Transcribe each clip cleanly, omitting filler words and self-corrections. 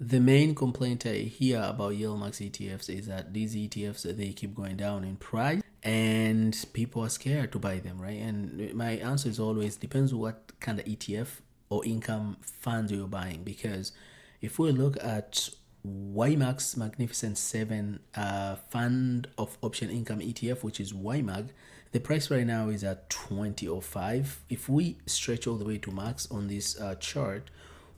The main complaint I hear about yieldmax ETFs is that these ETFs, they keep going down in price and people are scared to buy them, right? And my answer is always depends what kind of ETF or income funds you're buying. Because if we look at YMAX Magnificent 7 Fund of Option Income ETF, which is YMAG, the price right now is at 20.05. If we stretch all the way to max on this chart,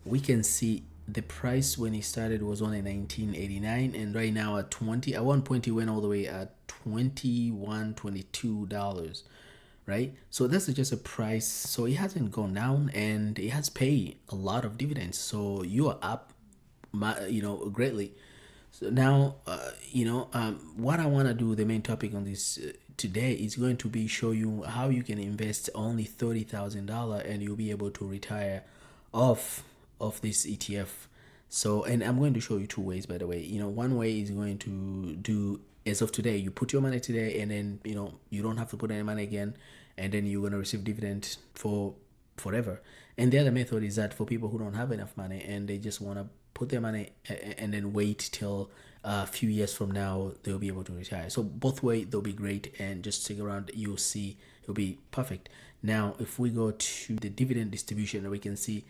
we can see the price when it started was only 19.89, and right now at 20. At one point it went all the way at 22 dollars, right? So that's just a price. So it hasn't gone down, and it has paid a lot of dividends. So you are up, greatly. So now, what I want to do, the main topic on this today is going to be show you how you can invest only $30,000 and you'll be able to retire off of this ETF. So, and I'm going to show you two ways, by the way. One way is going to do as of today. You put your money today, and then you don't have to put any money again, and then you're gonna receive dividend for forever. And the other method is that for people who don't have enough money and they just want to put their money and then wait till a few years from now they'll be able to retire. So both way they'll be great, and just stick around, you'll see it'll be perfect. Now if we go to the dividend distribution, we can see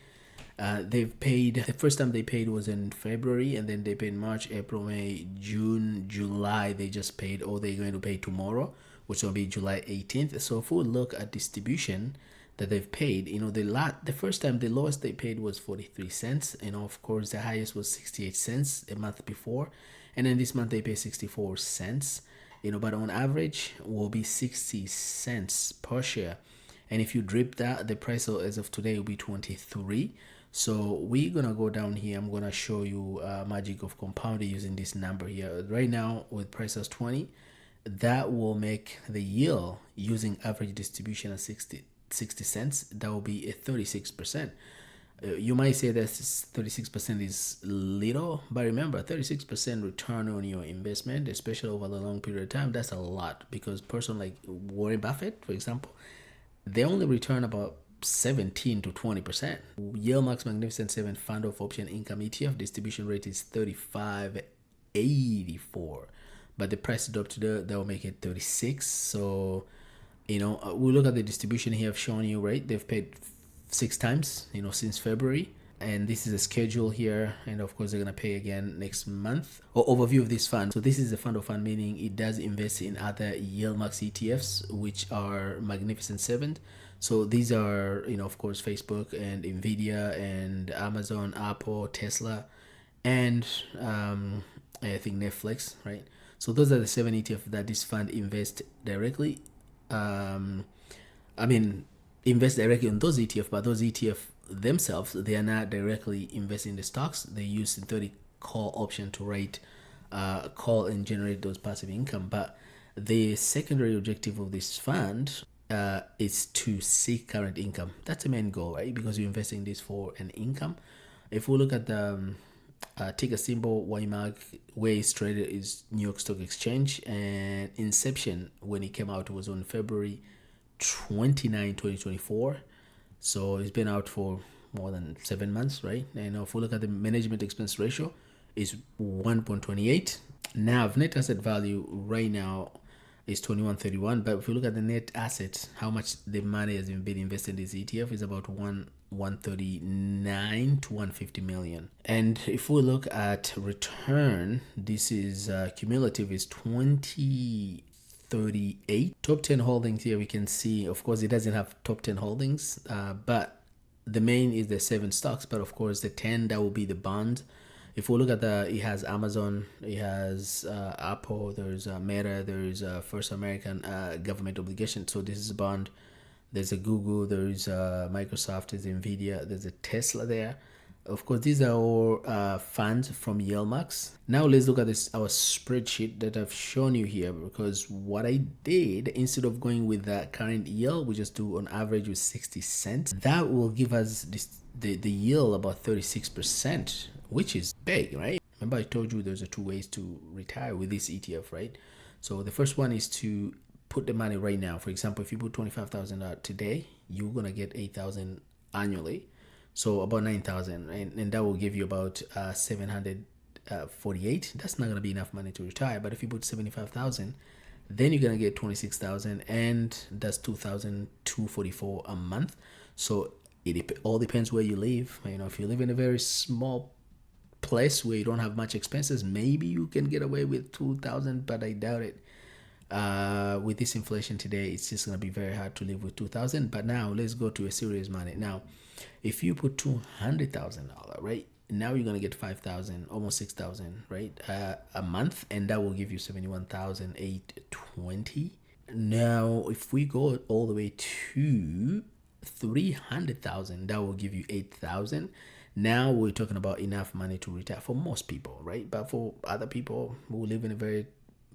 they've paid. The first time they paid was in February, and then they paid March, April, May, June, July. They just paid, or they're going to pay tomorrow, which will be July 18th. So if we look at distribution that they've paid, the first time the lowest they paid was 43 cents. Of course the highest was 68 cents a month before, and then this month they pay 64 cents. But on average will be 60 cents per share. And if you drip that, the price as of today will be 23. So we're gonna go down here. I'm gonna show you magic of compounding using this number here. Right now with price as 20, that will make the yield using average distribution at 60 cents. That will be a 36%. You might say that 36% is little, but remember, 36% return on your investment, especially over the long period of time, that's a lot. Because person like Warren Buffett, for example, they only return about 17 to 20%. YieldMax Magnificent 7 Fund of Option Income ETF distribution rate is 35.84, but the price dropped to that will make it 36. So we look at the distribution here. I've shown you, right? They've paid 6 times since February, and this is a schedule here, and of course they're gonna pay again next month. Or overview of this fund. So this is a fund of fund, meaning it does invest in other YieldMax ETFs, which are Magnificent 7. So these are of course Facebook and Nvidia and Amazon, Apple, Tesla, and I think Netflix, right? So those are the 7 ETF that this fund invests directly. Invest directly on those ETF, but those ETF themselves, they are not directly investing in the stocks. They use synthetic call option to rate call and generate those passive income. But the secondary objective of this fund is to seek current income. That's the main goal, right? Because you're investing this for an income. If we look at the ticker symbol YMAG, where it's traded is New York Stock Exchange, and inception when it came out was on February 29, 2024. So it's been out for more than 7 months, right? And if we look at the management expense ratio, is 1.28. Now net asset value right now is 21.31, but if you look at the net assets, how much the money has been invested in this ETF is about 139 to 150 million. And if we look at return, this is cumulative is 2038. Top 10 holdings here we can see, of course it doesn't have top 10 holdings, but the main is the 7 stocks, but of course the 10, that will be the bond. If we look at it has Amazon, it has Apple, there's Meta, there's First American government obligation. So this is a bond. There's a Google, there's Microsoft, there's Nvidia, there's a Tesla there. Of course, these are all funds from YieldMax. Now let's look at this, our spreadsheet that I've shown you here, because what I did, instead of going with the current yield, we just do on average with 60 cents. That will give us the yield about 36%, which is big, right? Remember I told you there's 2 ways to retire with this ETF, right? So the first one is to put the money right now. For example, if you put $25,000 out today, you're gonna get $8,000 annually. So about 9,000, right? And that will give you about 748. That's not going to be enough money to retire. But if you put 75,000, then you're going to get 26,000, and that's 2,244 a month. So it all depends where you live. If you live in a very small place where you don't have much expenses, maybe you can get away with 2,000, but I doubt it. With this inflation today, it's just going to be very hard to live with 2,000. But now let's go to a serious money. Now, if you put $200,000, right? Now you're going to get 5,000, almost 6,000, right? A month, and that will give you 71,820. Now, if we go all the way to 300,000, that will give you 8,000. Now we're talking about enough money to retire for most people, right? But for other people who live in a very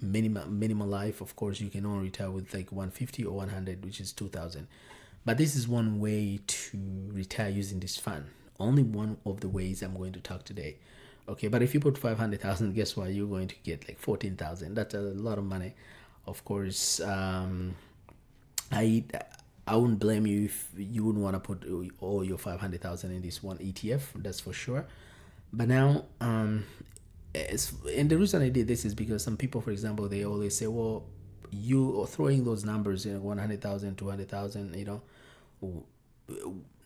minimal life, of course, you can only retire with like 150 or 100, which is 2,000. But this is one way to retire using this fund. Only one of the ways I'm going to talk today. Okay, but if you put 500,000, guess what? You're going to get like 14,000. That's a lot of money. Of course, I wouldn't blame you if you wouldn't want to put all your 500,000 in this one ETF. That's for sure. But now, and the reason I did this is because some people, for example, they always say, well, you are throwing those numbers, 100,000, 200,000,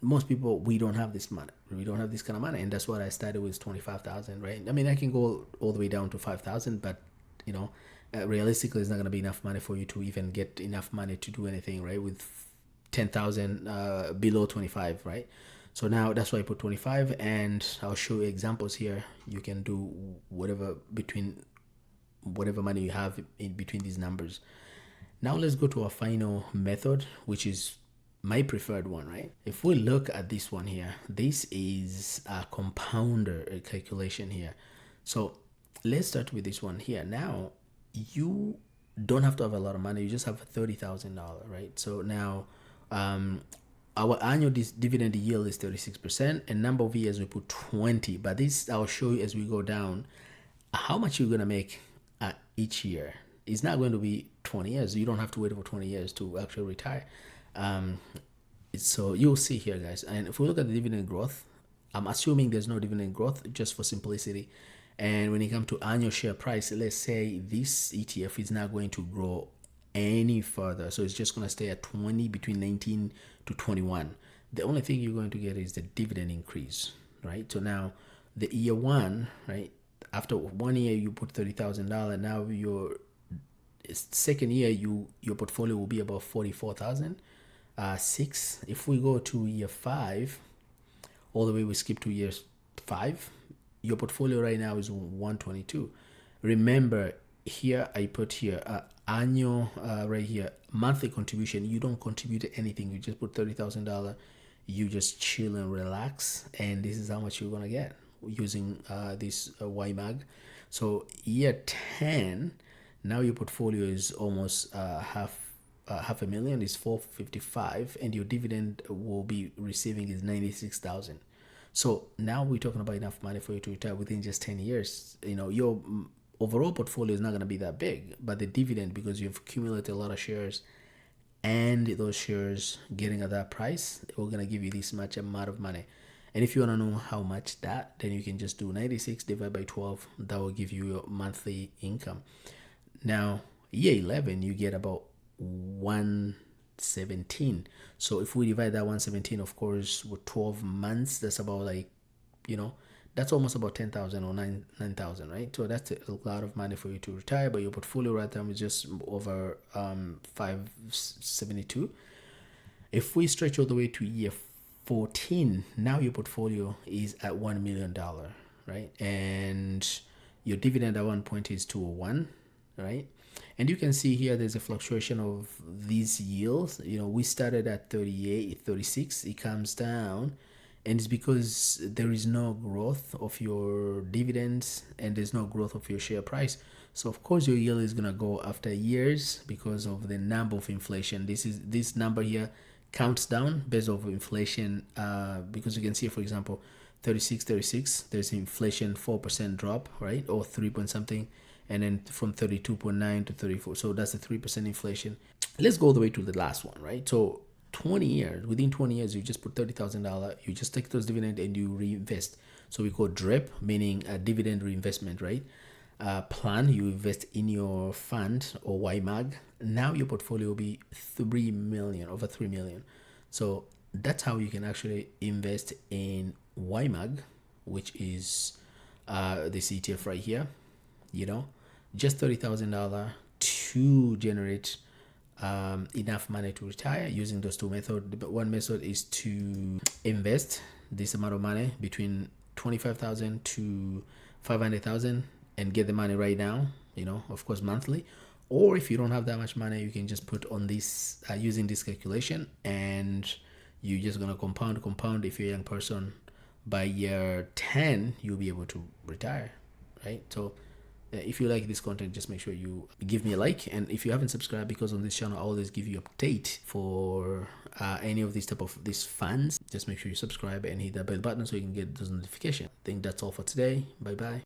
most people, we don't have this money. We don't have this kind of money. And that's what I started with, 25,000, right? I mean, I can go all the way down to 5,000, but, realistically, it's not going to be enough money for you to even get enough money to do anything, right? With 10,000 below 25, right? So now that's why I put 25, and I'll show you examples here. You can do whatever money you have in between these numbers. Now let's go to our final method, which is my preferred one, right? If we look at this one here, this is a compounder calculation here. So let's start with this one here. Now you don't have to have a lot of money. You just have $30,000, right? So now our annual dividend yield is 36%, and number of years we put 20. But this I'll show you as we go down how much you're gonna make each year. It's not going to be 20 years. You don't have to wait for 20 years to actually retire. So you'll see here, guys. And if we look at the dividend growth, I'm assuming there's no dividend growth just for simplicity. And when it comes to annual share price, let's say this ETF is not going to grow any further. So it's just going to stay at 20, between 19 to 21. The only thing you're going to get is the dividend increase, right? So now the year one, right? After 1 year, you put $30,000. Now your second year, your portfolio will be about 44,000. Six. If we go to year 5, all the way we skip to year 5, your portfolio right now is 122. Remember, here I put here annual right here monthly contribution. You don't contribute anything. You just put $30,000. You just chill and relax, and this is how much you're gonna get using this YMAG. So year 10, now your portfolio is almost half a million, is 455, and your dividend will be receiving is 96,000. So now we're talking about enough money for you to retire within just 10 years. Your overall portfolio is not going to be that big, but the dividend, because you've accumulated a lot of shares, and those shares getting at that price, we're going to give you this much amount of money. And if you want to know how much that, then you can just do 96 divided by 12. That will give you your monthly income. Now, year 11, you get about 117. So if we divide that 117, of course, with 12 months, that's about like, that's almost about 10,000 or 9,000, right? So that's a lot of money for you to retire, but your portfolio right now is just over 572. If we stretch all the way to year 14, now your portfolio is at $1 million, right? And your dividend at one point is 201, right? And you can see here there's a fluctuation of these yields. We started at 38, 36. It comes down, and it's because there is no growth of your dividends and there's no growth of your share price. So of course your yield is gonna go after years because of the number of inflation. This number here counts down based off of inflation, because you can see, for example, 36, there's inflation 4% drop, right, or 3 point something, and then from 32.9 to 34. So that's a 3% inflation. Let's go all the way to the last one, right? So 20 years, within 20 years, you just put $30,000, you just take those dividends and you reinvest. So we call DRIP, meaning a dividend reinvestment, right? Plan, you invest in your fund or YMAG. Now your portfolio will be 3 million, over 3 million. So that's how you can actually invest in YMAG, which is this ETF right here. Just $30,000 to generate enough money to retire using those two methods. One method is to invest this amount of money between 25,000 to 500,000 and get the money right now, of course, monthly. Or if you don't have that much money, you can just put on this using this calculation, and you're just going to compound. If you're a young person, by year 10, you'll be able to retire, right? So if you like this content, just make sure you give me a like. And if you haven't subscribed, because on this channel I always give you update for any of these funds, just make sure you subscribe and hit that bell button so you can get those notifications. I think that's all for today. Bye bye.